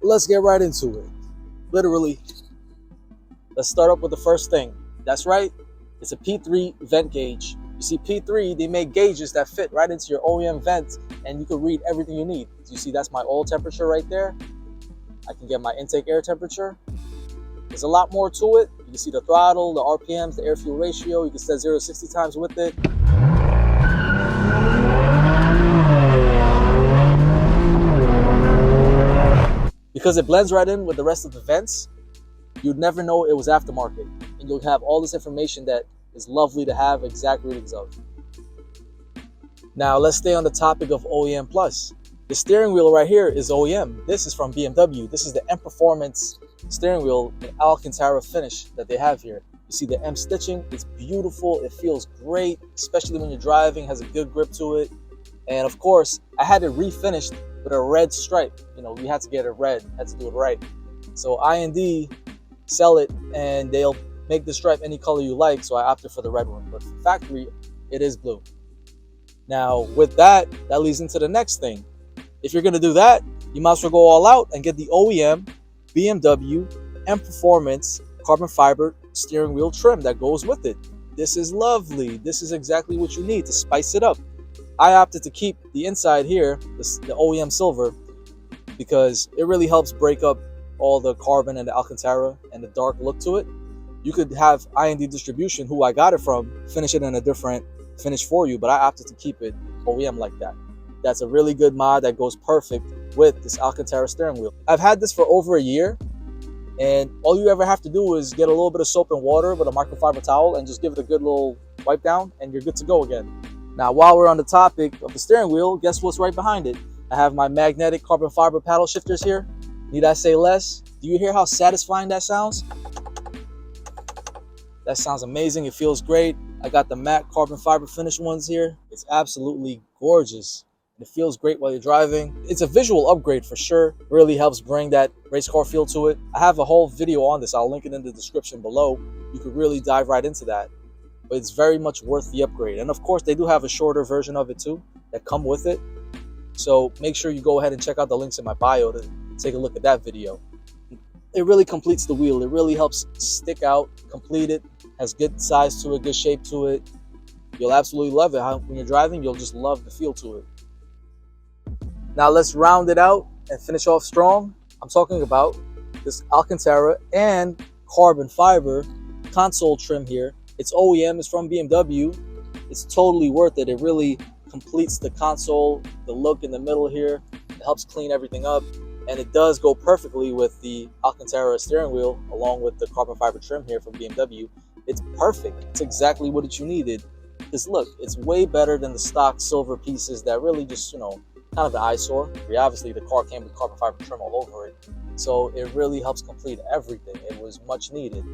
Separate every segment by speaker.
Speaker 1: Let's get right into it. Literally, let's start up with the first thing. That's right, it's a P3 vent gauge. You see, P3, they make gauges that fit right into your OEM vent, and you can read everything you need. You see, that's my oil temperature right there. I can get my intake air temperature. There's a lot more to it. You can see the throttle, the RPMs, the air-fuel ratio. You can set 0 to 60 times with it. Because it blends right in with the rest of the vents, you'd never know it was aftermarket. And you'll have all this information that is lovely to have exact readings of. Now let's stay on the topic of OEM Plus. The steering wheel right here is OEM. This is from BMW. This is the M Performance steering wheel in Alcantara finish that they have here. You see the M stitching, it's beautiful, it feels great, especially when you're driving, has a good grip to it. And of course, I had it refinished with a red stripe. You know, we had to get it red, had to do it right. So I&D sell it and they'll make the stripe any color you like, so I opted for the red one. But for factory, it is blue. Now with that leads into the next thing. If you're gonna do that, you might as well go all out and get the OEM BMW M Performance carbon fiber steering wheel trim that goes with it. This is lovely. This is exactly what you need to spice it up. I opted to keep the inside here, the OEM silver, because it really helps break up all the carbon and the Alcantara and the dark look to it. You could have I&D Distribution, who I got it from, finish it in a different finish for you, but I opted to keep it OEM like that. That's a really good mod that goes perfect with this Alcantara steering wheel. I've had this for over a year, and all you ever have to do is get a little bit of soap and water with a microfiber towel and just give it a good little wipe down, and you're good to go again. Now, while we're on the topic of the steering wheel, guess what's right behind it? I have my magnetic carbon fiber paddle shifters here. Need I say less? Do you hear how satisfying that sounds? That sounds amazing. It feels great. I got the matte carbon fiber finish ones here. It's absolutely gorgeous. It feels great while you're driving. It's a visual upgrade for sure. Really helps bring that race car feel to it. I have a whole video on this. I'll link it in the description below. You could really dive right into that. But it's very much worth the upgrade. And of course, they do have a shorter version of it too that come with it. So make sure you go ahead and check out the links in my bio to take a look at that video. It really completes the wheel. It really helps stick out, complete it, has good size to it, good shape to it. You'll absolutely love it. When you're driving, you'll just love the feel to it. Now let's round it out and finish off strong. I'm talking about this Alcantara and carbon fiber console trim here. It's OEM, it's from BMW. It's totally worth it. It really completes the console, the look in the middle here. It helps clean everything up. And it does go perfectly with the Alcantara steering wheel along with the carbon fiber trim here from BMW. It's perfect. It's exactly what you needed. Because look, it's way better than the stock silver pieces that really just, kind of the eyesore. Obviously, the car came with carbon fiber trim all over it. So it really helps complete everything. It was much needed.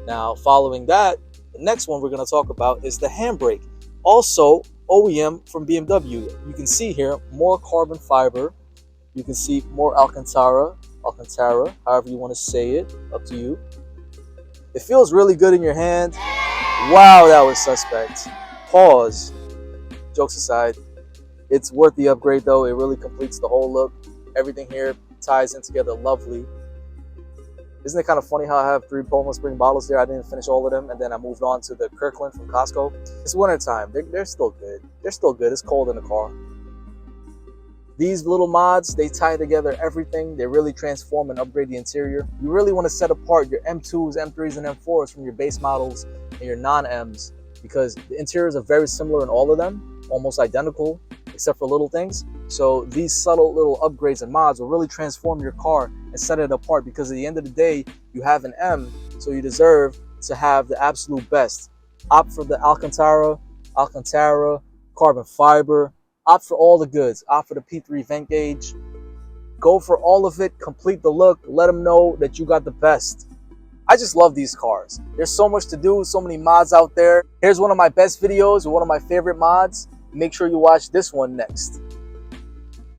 Speaker 1: Now, following that, the next one we're going to talk about is the handbrake. Also, OEM from BMW. You can see here more carbon fiber. You can see more Alcantara, however you want to say it, up to you. It feels really good in your hand. Wow, that was suspect. Pause. Jokes aside, it's worth the upgrade though. It really completes the whole look. Everything here ties in together lovely. Isn't it kind of funny how I have 3 Poland Spring bottles there? I didn't finish all of them, and then I moved on to the Kirkland from Costco. It's winter time. They're still good. They're still good. It's cold in the car. These little mods, they tie together everything. They really transform and upgrade the interior. You really want to set apart your M2s, M3s, and M4s from your base models and your non-Ms, because the interiors are very similar in all of them, almost identical, except for little things. So these subtle little upgrades and mods will really transform your car and set it apart, because at the end of the day, you have an M, so you deserve to have the absolute best. Opt for the Alcantara, carbon fiber, opt for all the goods, opt for the P3 vent gauge. Go for all of it, complete the look, let them know that you got the best. I just love these cars. There's so much to do, so many mods out there. Here's one of my best videos, one of my favorite mods. Make sure you watch this one next.